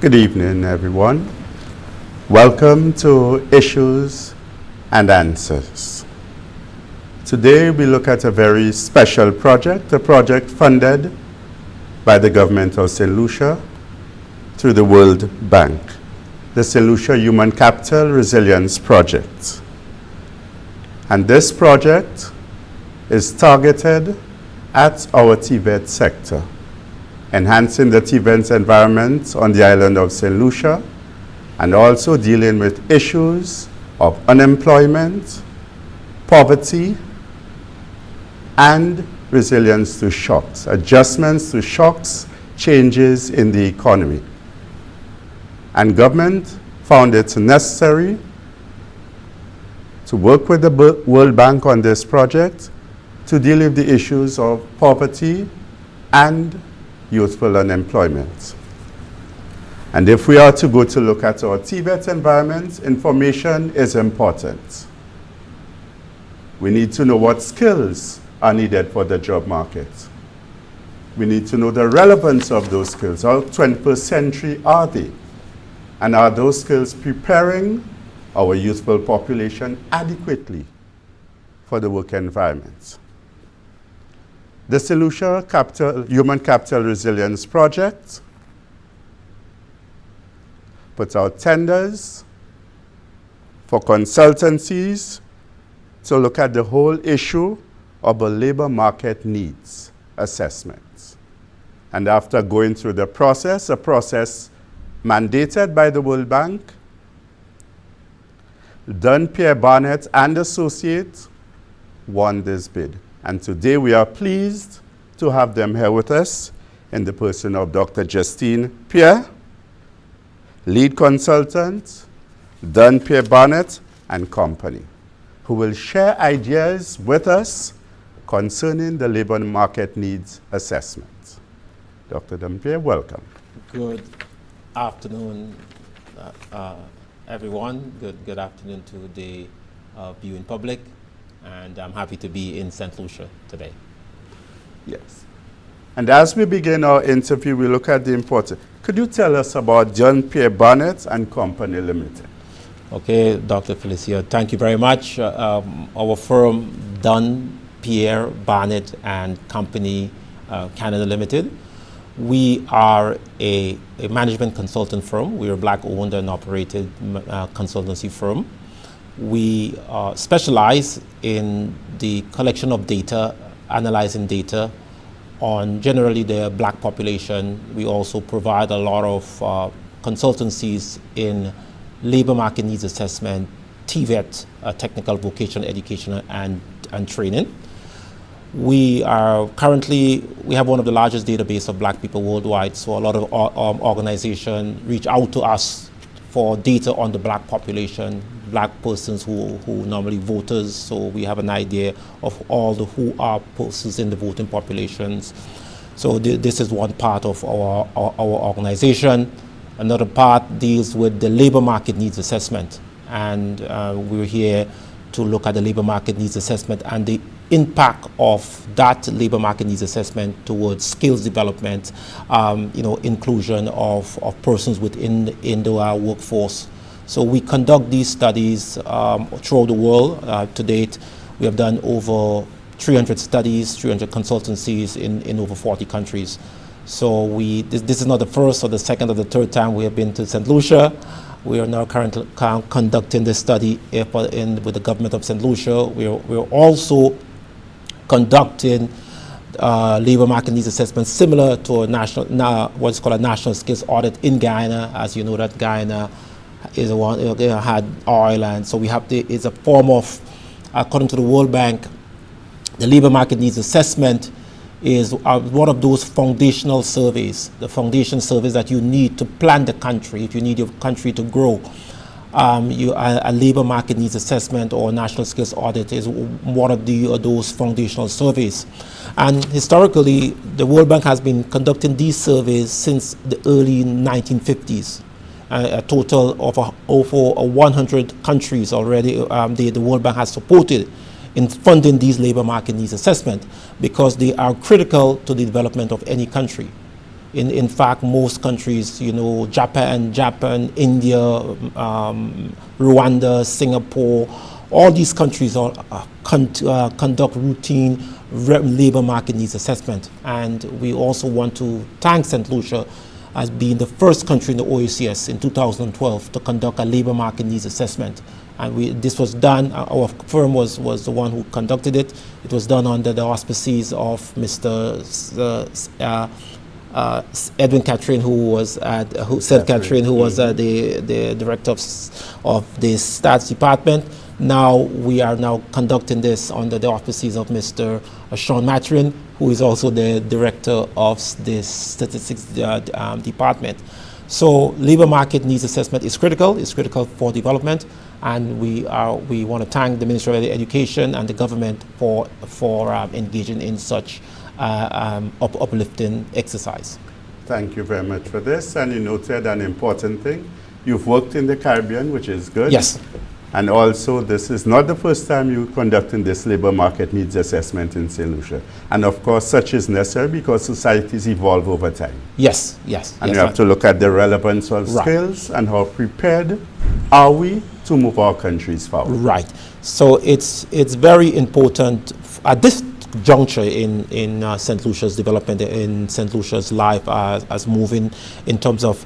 Good evening, everyone. Welcome to Issues and Answers. Today we look at a very special project, a project funded by the government of St. Lucia through the World Bank, the St. Lucia Human Capital Resilience Project. And this project is targeted at our TVET sector, enhancing the TVET environment on the island of St. Lucia, and also dealing with issues of unemployment, poverty, and resilience to shocks, adjustments to shocks, changes in the economy. And government found it necessary to work with the World Bank on this project to deal with the issues of poverty and youthful unemployment. And if we are to go to look at our TVET environment, information is important. We need to know what skills are needed for the job market. We need to know the relevance of those skills. How 21st century are they? And are those skills preparing our youthful population adequately for the work environment? The St. Lucia Human Capital Resilience Project puts out tenders for consultancies to look at the whole issue of a labor market needs assessment. And after going through the process, a process mandated by the World Bank, Justine Pierre Barnett and Associates won this bid. And today we are pleased to have them here with us in the person of Dr. Justine Pierre, lead consultant, Justine Pierre Barnett and Company, who will share ideas with us concerning the labor market needs assessment. Dr. Justine Pierre, welcome. Good afternoon, everyone. Good afternoon to the viewing public. And I'm happy to be in St. Lucia today. Yes. And as we begin our interview, we look at the importance. Could you tell us about Justine Pierre Barnett and Company Limited? Okay, Dr. Felicia, thank you very much. Our firm, Justine Pierre Barnett and Company Canada Limited. We are a management consultant firm. We are a Black-owned and operated consultancy firm. We specialize in the collection of data, analyzing data on generally the Black population. We also provide a lot of consultancies in labor market needs assessment, TVET, technical vocational education and training. We have one of the largest database of Black people worldwide, so a lot of organizations reach out to us for data on the Black population, Black persons who normally voters, so we have an idea of all the who are persons in the voting populations. So this is one part of our organization. Another part deals with the labor market needs assessment, and we're here to look at the labor market needs assessment and the impact of that labor market needs assessment towards skills development, inclusion of persons within the workforce. So we conduct these studies throughout the world. To date, we have done over 300 studies, 300 consultancies in over 40 countries. So this is not the first or the second or the third time we have been to St. Lucia. We are now currently conducting this study with the government of St. Lucia. We're also conducting labor market needs assessment similar to what's called a national skills audit in Guyana. As you know, that Guyana is the one had oil, and so we have it's a form of, according to the World Bank, the labor market needs assessment is one of those foundational surveys, the foundation surveys that you need to plan the country, if you need your country to grow. A labor market needs assessment or national skills audit is one of those foundational surveys. And historically, the World Bank has been conducting these surveys since the early 1950s. A total of over 100 countries already the World Bank has supported in funding these labor market needs assessment, because they are critical to the development of any country. In fact, most countries, Japan, India, Rwanda, Singapore, all these countries conduct routine labor market needs assessment. And we also want to thank St. Lucia as being the first country in the OECS in 2012 to conduct a labor market needs assessment. And this was done, our firm was the one who conducted it. It was done under the auspices of Mr. Edwin Catherine, who was the director of the Stats Department. Now we are conducting this under the auspices of Mr. Sean Matrin, who is also the director of the Statistics Department. So labor market needs assessment is critical. It's critical for development, and we want to thank the Ministry of Education and the government for engaging in such uplifting exercise. Thank you very much for this. And you noted an important thing. You've worked in the Caribbean, which is good. Yes. And also, this is not the first time you're conducting this labor market needs assessment in St. Lucia. And of course, such is necessary because societies evolve over time. Yes, yes. And yes, you have to look at the relevance of skills and how prepared are we to move our countries forward. Right. So it's very important at this juncture in St. Lucia's development, in St. Lucia's life as moving in terms of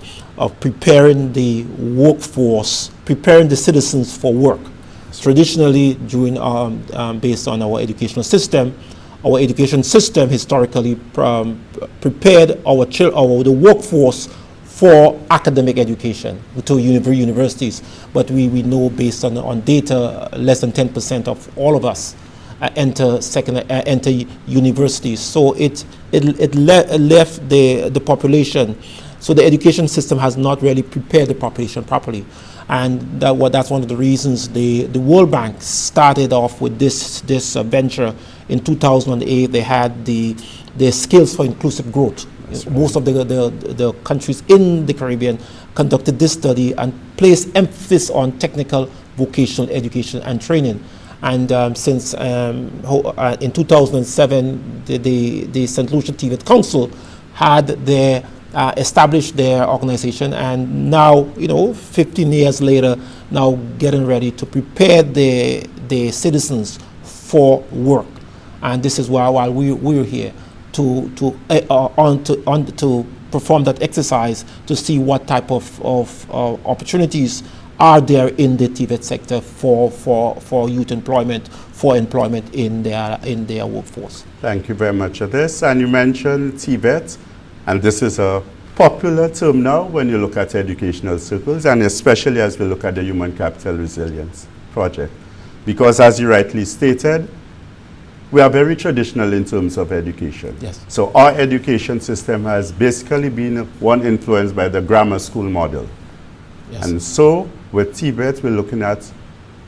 preparing the workforce, preparing the citizens for work. Traditionally, based on our education system historically prepared the workforce for academic education to universities. But we know, based on data, less than 10% of all of us enter universities. So it left the population. So the education system has not really prepared the population properly. And that's one of the reasons the World Bank started off with this venture in 2008. They had the Skills for Inclusive Growth. Most of the countries in the Caribbean conducted this study and placed emphasis on technical vocational education and training. And since in 2007, the St. Lucia TVET Council had established their organization, and now, 15 years later, now getting ready to prepare the citizens for work. And this is why, while we're here to perform that exercise, to see what type of opportunities are there in the TVET sector for youth employment, for employment in their workforce. Thank you very much for this. And you mentioned TVET, and this is a popular term now when you look at educational circles, and especially as we look at the Human Capital Resilience Project. Because as you rightly stated, we are very traditional in terms of education. Yes. So our education system has basically been influenced by the grammar school model. Yes. And so with TVET, we're looking at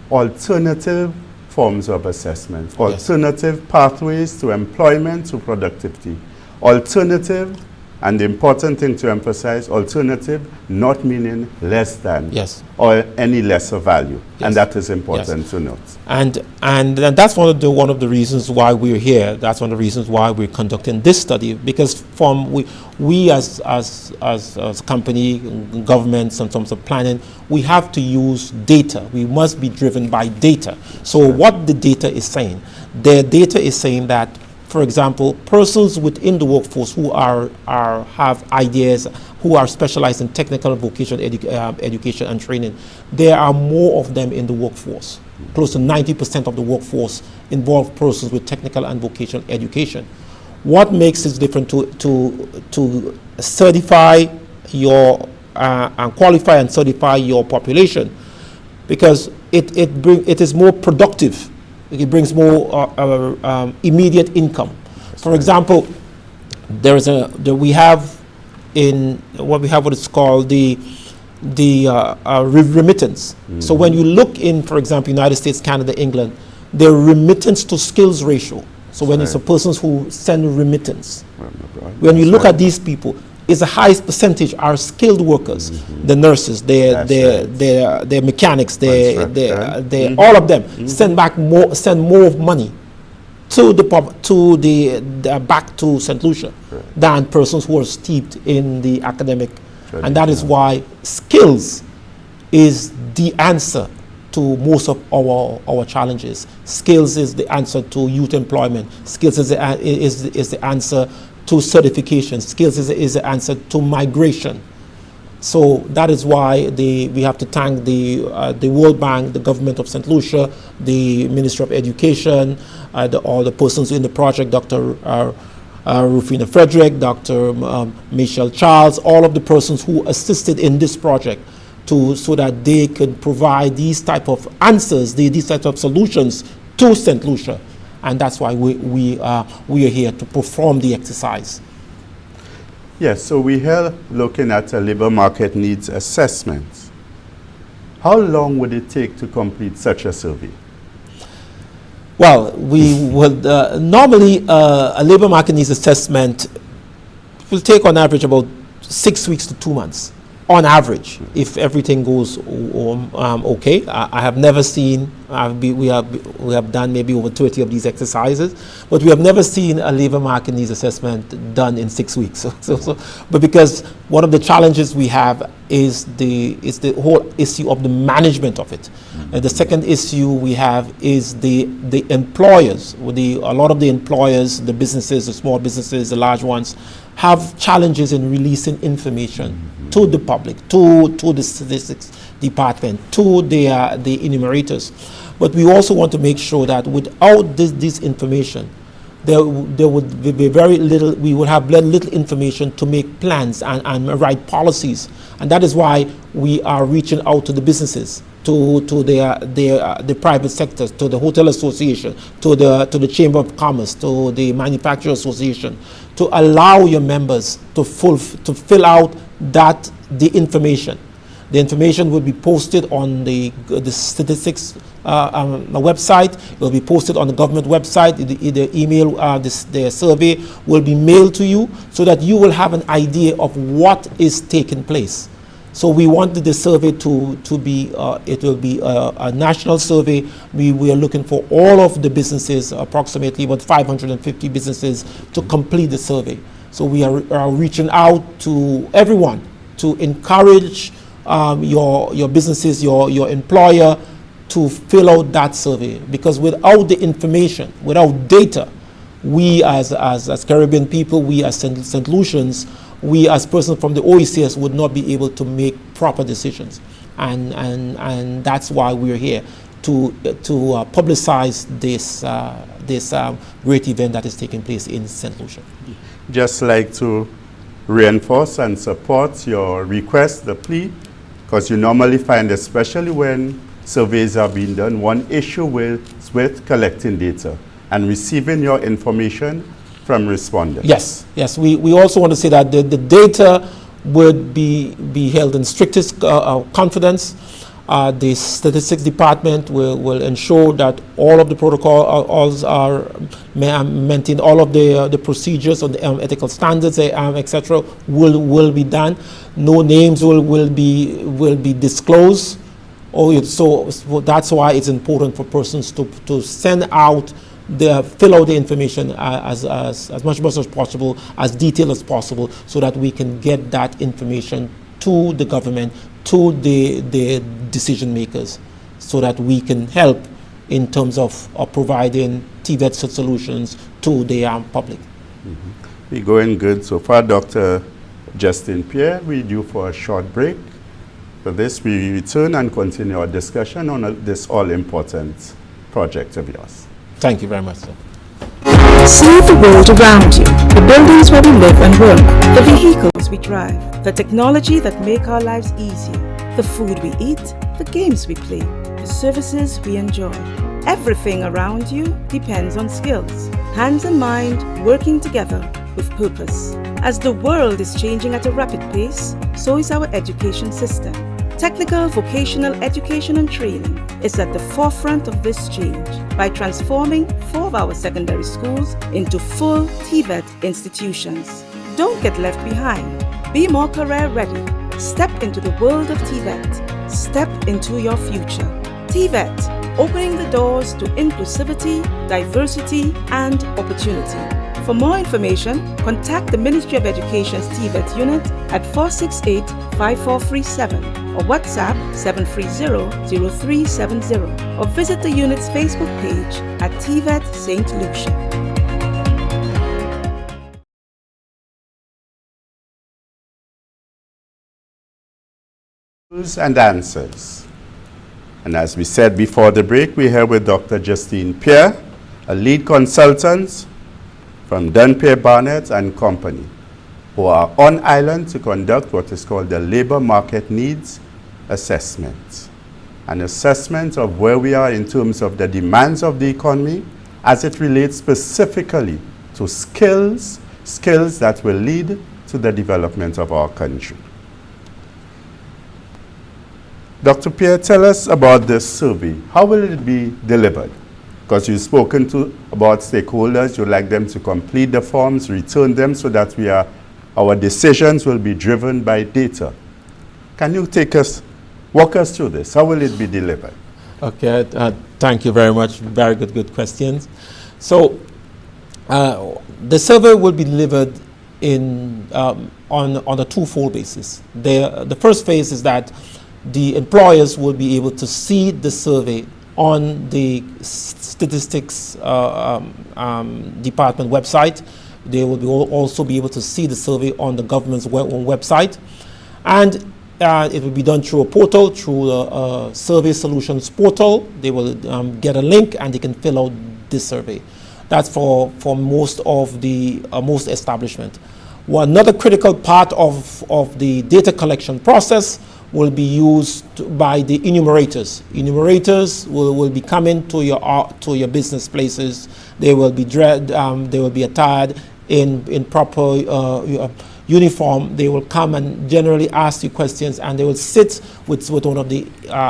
alternative forms of assessment, alternative pathways to employment, to productivity, alternative, and the important thing to emphasize, alternative not meaning less than or any lesser value. Yes. And that is important to note. And that's one of the reasons why we're here. That's one of the reasons why we're conducting this study, because we as a company, governments, in terms of planning, we have to use data. We must be driven by data. So what the data is saying, the data is saying that, for example, persons within the workforce who have ideas, who are specialized in technical and vocational education and training, there are more of them in the workforce. Close to 90% of the workforce involve persons with technical and vocational education. What makes it different to certify your and qualify and certify your population? Because it is more productive. It brings more immediate income. For example, we have in what is called the remittance. So when you look in, for example, United States, Canada, England, the remittance to skills ratio. So when it's a persons who send remittance, when you look at these people, is the highest percentage are skilled workers, the nurses, the mechanics, all of them send more money to back to St. Lucia than persons who are steeped in the academic. And that is why skills is the answer to most of our challenges. Skills is the answer to youth employment. Skills is the answer to certification. Skills is the answer to migration. So that is why we have to thank the World Bank, the government of St. Lucia, the Ministry of Education, all the persons in the project, Dr. Rufina Frederick, Dr. Michelle Charles, all of the persons who assisted in this project so that they could provide these type of answers, these type of solutions to St. Lucia. And that's why we are here to perform the exercise. Yes, so we're here looking at a labor market needs assessment. How long would it take to complete such a survey? Well, we would normally a labor market needs assessment will take on average about 6 weeks to 2 months. On average, if everything goes okay. I have never seen, we have done maybe over 30 of these exercises, but we have never seen a labor market needs assessment done in 6 weeks. But because one of the challenges we have is the whole issue of the management of it. And the second issue we have is the employers. A lot of the employers, the businesses, the small businesses, the large ones, have challenges in releasing information to the public, to the statistics department, to the enumerators. But we also want to make sure that without this information, there would be very little, we would have very little information to make plans and write policies. And that is why we are reaching out to the businesses, to the private sectors, to the hotel association, to the Chamber of Commerce, to the Manufacturer Association, to allow your members to fill out the information. The information will be posted on the statistics website. It will be posted on the government website. The email, the survey will be mailed to you so that you will have an idea of what is taking place. So we wanted the survey to be, it will be a national survey. We are looking for all of the businesses, approximately about 550 businesses, to complete the survey. So we are reaching out to everyone to encourage your businesses, your employer, to fill out that survey. Because without the information, without data, we as Caribbean people, we as St. Lucians, we as persons from the OECS would not be able to make proper decisions. And that's why we're here to publicize this great event that is taking place in St. Lucia. Just like to reinforce and support your request, the plea, because you normally find, especially when surveys are being done, one issue with collecting data and receiving your information from respondents. Yes. We also want to say that the data would be held in strictest confidence. The statistics department will ensure that all of the protocols are maintained, all of the procedures on the ethical standards, etc., will be done. No names will be disclosed. So that's why it's important for persons to send out fill out the information as much as possible, as detailed as possible, so that we can get that information to the government, to the decision makers, so that we can help in terms of providing TVET solutions to the public. We're going good so far. Dr. Justine Pierre, we're due for a short break. For this, we return and continue our discussion on this all-important project of yours. Thank you very much, sir. See the world around you, the buildings where we live and work, the vehicles we drive, the technology that make our lives easier, the food we eat, the games we play, the services we enjoy. Everything around you depends on skills. Hands and mind working together with purpose. As the world is changing at a rapid pace, so is our education system. Technical vocational education and training is at the forefront of this change by transforming 4 of our secondary schools into full TVET institutions. Don't get left behind. Be more career ready. Step into the world of TVET. Step into your future. TVET, opening the doors to inclusivity, diversity, and opportunity. For more information, contact the Ministry of Education's TVET unit at 468-5437 or WhatsApp 730-0370 or visit the unit's Facebook page at TVET St. Lucia. And answers. And as we said before the break, we're here with Dr. Justine Pierre, a lead consultant from Pierre Barnett and Company, who are on island to conduct what is called the Labor Market Needs Assessment, an assessment of where we are in terms of the demands of the economy as it relates specifically to skills that will lead to the development of our country. Dr. Pierre, tell us about this survey. How will it be delivered? Because you've spoken about stakeholders, you'd like them to complete the forms, return them so that our decisions will be driven by data. Can you walk us through this? How will it be delivered? Okay, thank you very much. Very good questions. So the survey will be delivered on a twofold basis. The first phase is that the employers will be able to see the survey on the statistics department website. They will also be able to see the survey on the government's website. And it will be done through a portal, through the Survey Solutions portal. They will get a link and they can fill out this survey. That's for most of the most establishment. Another critical part of the data collection process will be used by the enumerators. Enumerators will be coming to your business places. They will be attired in proper uniform. They will come and generally ask you questions, and they will sit with one of the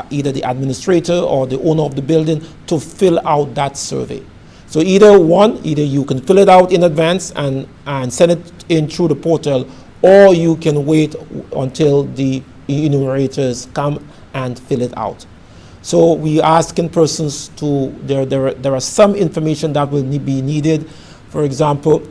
either the administrator or the owner of the building to fill out that survey. So either you can fill it out in advance and send it in through the portal, or you can wait until the enumerators come and fill it out. So we asking persons there are some information that will be needed. For example,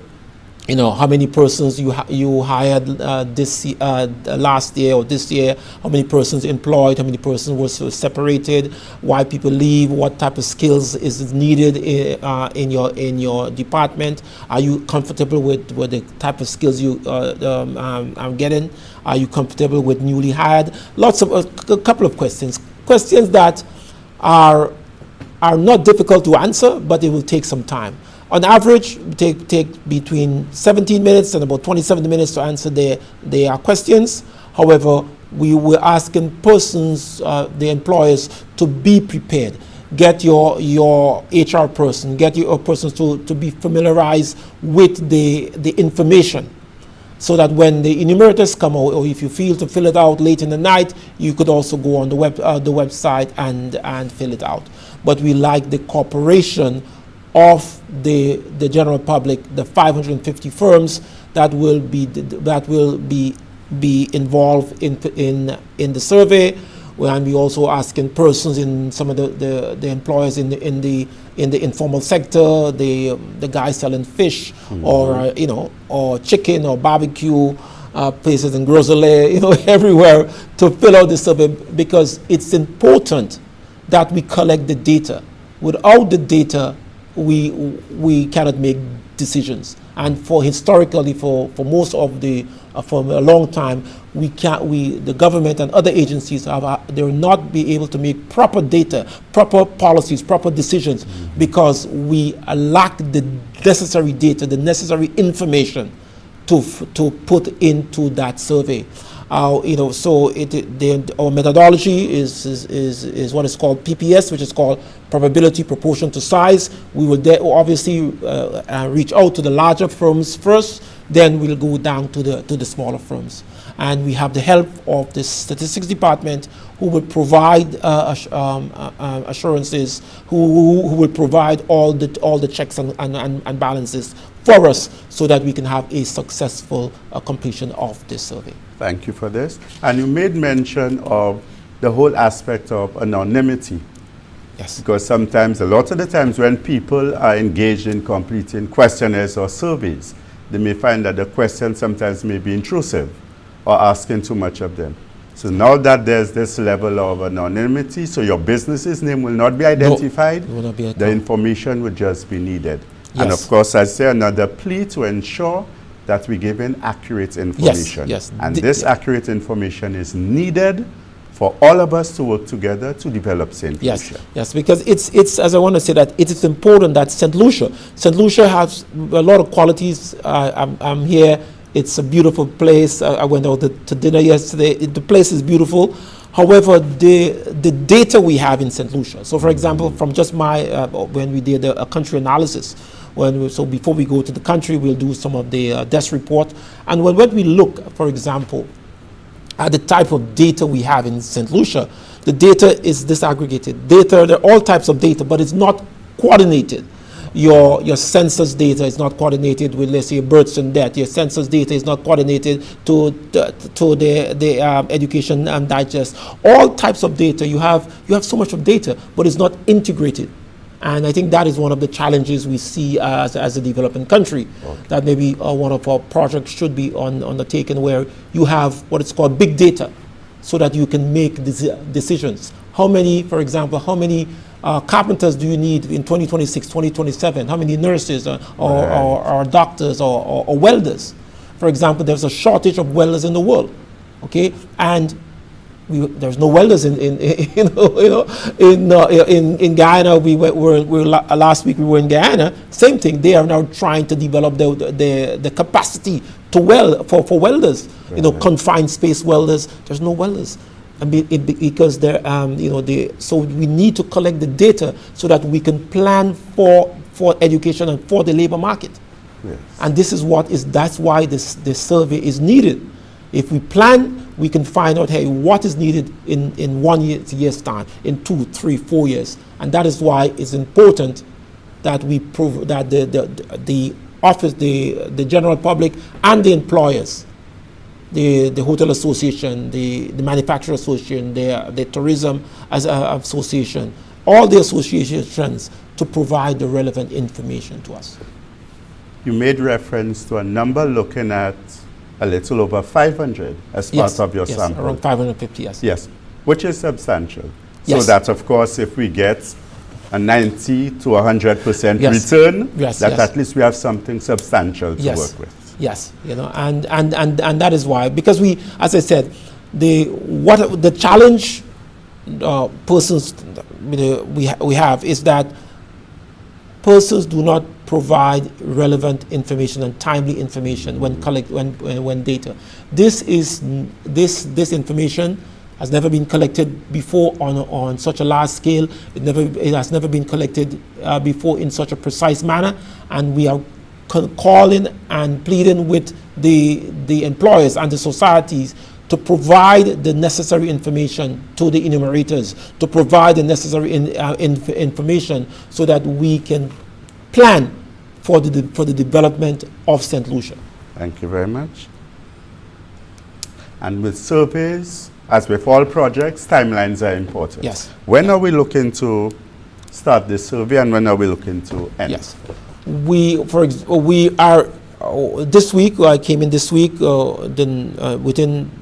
how many persons you hired last year or this year, how many persons employed, how many persons were separated, why people leave, what type of skills is needed in your department. Are you comfortable with the type of skills you are getting? Are you comfortable with newly hired? A couple of questions that are not difficult to answer, but it will take some time. On average, take between 17 minutes and about 27 minutes to answer their questions. However, we were asking persons, the employers, to be prepared. Get your HR person, get your persons to be familiarized with the information, so that when the enumerators come out, or if you feel to fill it out late in the night, you could also go on the website and fill it out. But we like the cooperation of the general public, the 550 firms that will be involved in the survey. And we also asking persons in some of the employers in the informal sector, the guys selling fish, or chicken or barbecue places in Groselet, everywhere, to fill out the survey, because it's important that we collect the data. Without the data, we cannot make decisions. And historically for most of for a long time, the government and other agencies they will not be able to make proper data, proper policies, proper decisions, because we lack the necessary data, the necessary information to put into that survey. So our methodology is what is called PPS, which is called probability proportion to size. We will obviously reach out to the larger firms first, then we'll go down to the smaller firms. And we have the help of the statistics department, who will provide assurances, who will provide all the checks and balances for us, so that we can have a successful completion of this survey. Thank you for this. And you made mention of the whole aspect of anonymity. Yes. Because sometimes, a lot of the times when people are engaged in completing questionnaires or surveys, they may find that the questions sometimes may be intrusive or asking too much of them. So now that there's this level of anonymity, so your business's name will not be identified, no, it will not be the information would just be needed. Yes. And of course, I say another plea to ensure that we give in accurate information. Yes. And this accurate information is needed for all of us to work together to develop St. Lucia. Yes, because it's as I want to say, that it is important that St. Lucia has a lot of qualities. I'm here. It's a beautiful place. I went out to dinner yesterday. The place is beautiful. However, the data we have in St. Lucia. So, for example, from just when we did a country analysis, so before we go to the country, we'll do some of the desk report. And when we look, for example, at the type of data we have in St. Lucia, the data is disaggregated. There are all types of data, but it's not coordinated. Your census data is not coordinated with, let's say, births and death. Your census data is not coordinated to the education and digest. All types of data. You have so much of data, but it's not integrated. And I think that is one of the challenges we see as a developing country. Okay. That maybe one of our projects should be undertaken, where you have what is called big data, so that you can make decisions. For example, how many carpenters do you need in 2026, 2027? How many nurses or doctors or welders? For example, there's a shortage of welders in the world, okay? And there's no welders in Guyana. Last week we were in Guyana. Same thing. They are now trying to develop the capacity to weld for welders. Right. Confined space welders. There's no welders. Because so we need to collect the data so that we can plan for education and for the labor market. Yes. And that's why this survey is needed. If we plan, we can find out, hey, what is needed in 1 year's time, in 2, 3, 4 years. And that is why it's important that we prove that the office, the general public and the employers, the hotel association, the manufacturer association, the tourism association, all the associations, to provide the relevant information to us. You made reference to a number looking at a little over 500 as part of your sample. Around 550, yes. Yes, which is substantial. Yes. So that, of course, if we get a 90 to 100% return, at least we have something substantial to work with. Yes, and that is why, because we, as I said, the challenge persons we have is that persons do not provide relevant information and timely information when data. This information has never been collected before on such a large scale. It has never been collected before in such a precise manner, and we are calling and pleading with the employers and the societies to provide the necessary information to the enumerators, to provide the necessary information so that we can plan for the development of St. Lucia. Thank you very much. And with surveys, as with all projects, timelines are important. Yes. When are we looking to start this survey, and when are we looking to end? Yes. We are this week. I came in this week. Then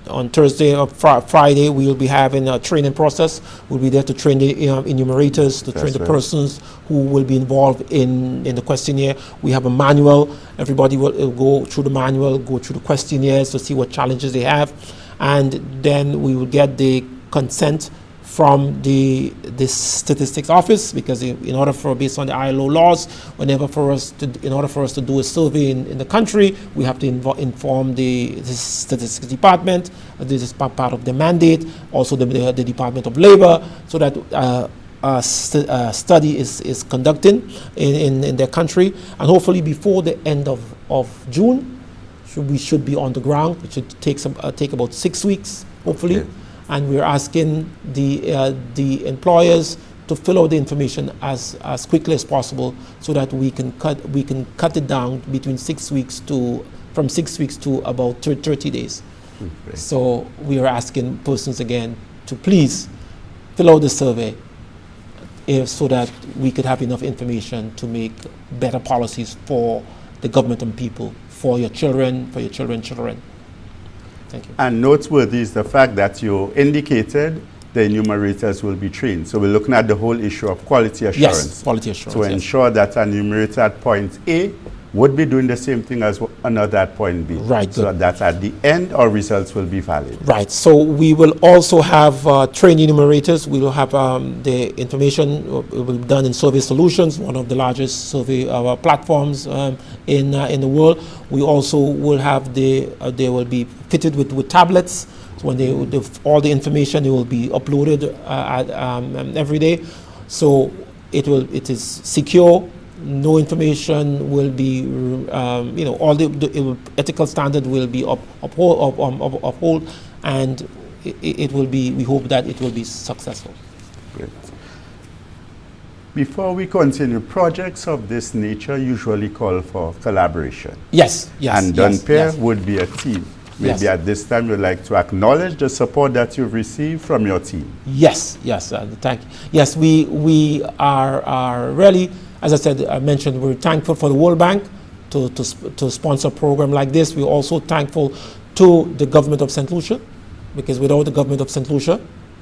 on Thursday or Friday, we will be having a training process. We'll be there to train the enumerators, to train the persons who will be involved in the questionnaire. We have a manual. Everybody will go through the manual, go through the questionnaires to see what challenges they have, and then we will get the consent from the statistics office, because in order for, based on the ILO laws, in order for us to do a survey in the country, we have to inform the statistics department. This is part of the mandate. Also the Department of Labor, so that a study is conducting in their country, and hopefully before the end of June, we should be on the ground. It should take about 6 weeks, hopefully. Okay. And we're asking the employers to fill out the information as quickly as possible, so that we can cut it down between 6 weeks from 6 weeks to about 30 days. Okay. So we are asking persons again to please fill out the survey, so that we could have enough information to make better policies for the government and people, for your children, for your children's children. Thank you. And noteworthy is the fact that you indicated the enumerators will be trained. So we're looking at the whole issue of quality assurance. Yes, quality assurance. To yes. ensure that an enumerator at point A would be doing the same thing as another at point B. Right. So that at the end, our results will be valid. Right. So we will also have trained enumerators. We will have the information will be done in Survey Solutions, one of the largest survey platforms in the world. We also will have they will be fitted with tablets. So when all the information, it will be uploaded every day. So it is secure. No information will be, all the ethical standard will be uphold, and it will be. We hope that it will be successful. Great. Before we continue, projects of this nature usually call for collaboration. Yes, yes. And yes, Pierre yes. would be a team. Maybe Yes. at this time you'd like to acknowledge the support that you've received from your team. Yes, yes. Thank you. Yes, we are really. As I said, I mentioned, we're thankful for the World Bank to sponsor a program like this. We're also thankful to the government of St. Lucia, because without the government of St. Lucia,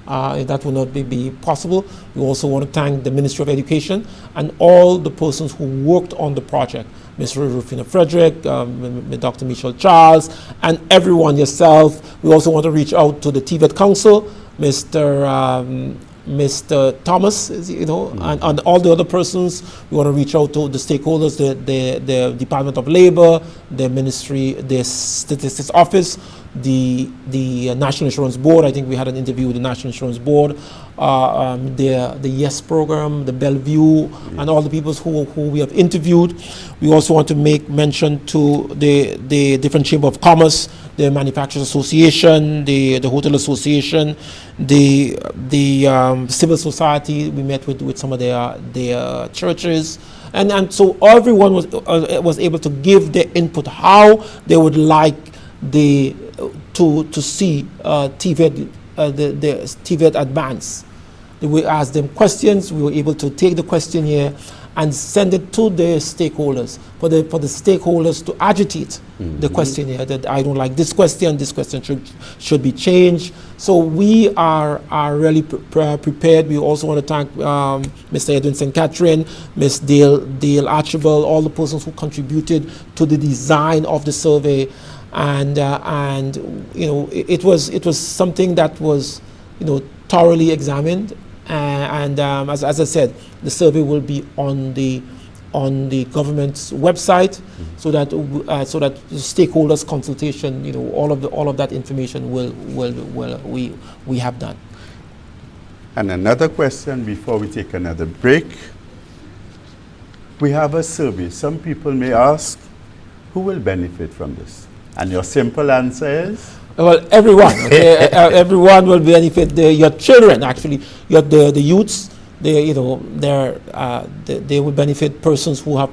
that would not be possible. We also want to thank the Ministry of Education and all the persons who worked on the project, Ms. Rufina Frederick, Dr. Michelle Charles, and everyone, yourself. We also want to reach out to the TVET Council, Mr. Thomas, and all the other persons. We want to reach out to the stakeholders, the Department of Labor, the Ministry, the Statistics Office, the National Insurance Board. I think we had an interview with the National Insurance Board, the YES program, the Bellevue, and all the people who we have interviewed. We also want to make mention to the different Chamber of Commerce, the Manufacturers Association, the Hotel Association, the civil society. We met with some of their churches, and so everyone was able to give their input how they would like to see TVET the TVET advance. We asked them questions. We were able to take the questionnaire and send it to the stakeholders, for the stakeholders to agitate the questionnaire, that I don't like this question should be changed. So we are really prepared. We also want to thank Mr. Edwin St. Catherine, Ms. Dale Archibald, all the persons who contributed to the design of the survey, and it was something that was thoroughly examined. As I said, the survey will be on the government's website, so that the stakeholders consultation, all of that information we have done. And another question before we take another break. We have a survey. Some people may ask, who will benefit from this? And your simple answer is? Well, everyone. Okay? Everyone will benefit. Your children, actually, the youths. They will benefit persons who have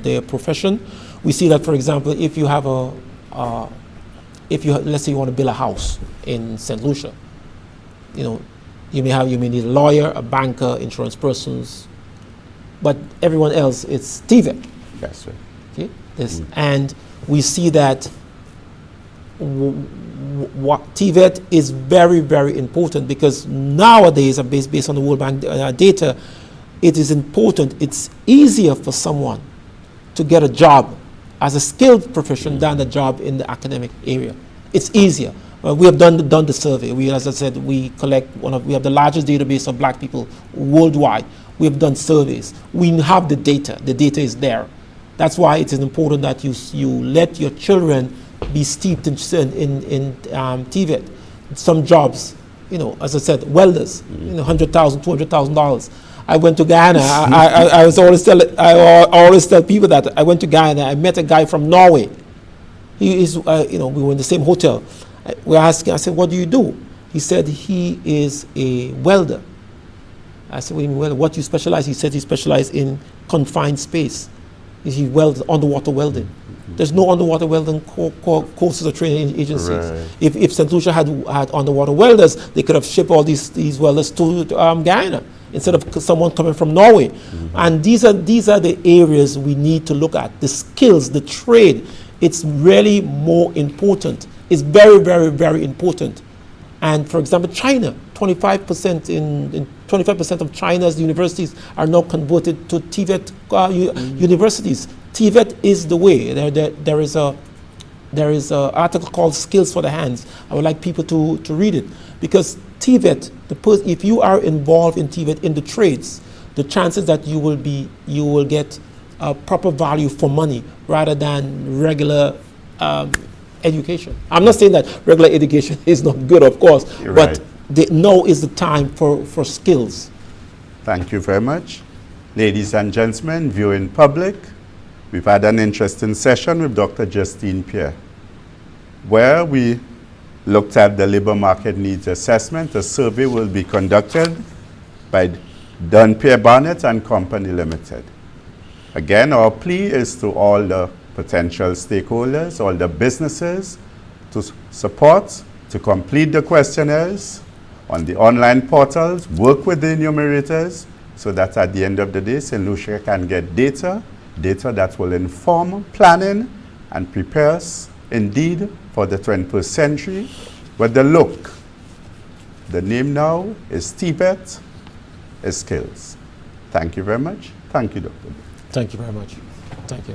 their profession. We see that, for example, if you have let's say you want to build a house in St. Lucia, you may need a lawyer, a banker, insurance persons, but everyone else, it's TVET. That's right. Okay, and we see that what TVET is very, very important, because nowadays, based on the World Bank data, it is important. It's easier for someone to get a job as a skilled profession than a job in the academic area. It's easier. We have done the survey. We, as I said, we have the largest database of black people worldwide. We have done surveys. We have the data. The data is there. That's why it is important that you let your children be steeped in TVET. Some jobs, as I said, welders, $100,000, $200,000. I went to Ghana. I always tell people that I went to Ghana. I met a guy from Norway. He is, we were in the same hotel. We're asking. I said, "What do you do?" He said he is a welder. I said, "Well, what do you specialize?" He said he specialized in confined space. He welds underwater welding. There's no underwater welding courses or training agencies. Right. If St. Lucia had underwater welders, they could have shipped all these welders to Guyana instead of someone coming from Norway. Mm-hmm. And these are the areas we need to look at. The skills, the trade, it's really more important. It's very, very, very important. And for example, China, 25% of China's universities are now converted to TVET universities. TVET is the way. There is an article called "Skills for the Hands." I would like people to read it, because TVET, if you are involved in TVET in the trades, the chances that you will get proper value for money rather than regular education. I'm not saying that regular education is not good, of course, but now is the time for skills. Thank you very much. Ladies and gentlemen, viewing public, we've had an interesting session with Dr. Justine Pierre, where we looked at the labor market needs assessment. A survey will be conducted by Pierre Barnett and Company Limited. Again, our plea is to all the potential stakeholders, all the businesses, to support, to complete the questionnaires on the online portals, work with the enumerators, so that at the end of the day, St. Lucia can get data that will inform planning and prepare us indeed for the 21st century. But the name now is TVET, is skills. Thank you very much. Thank you, Dr. Thank you very much. Thank you.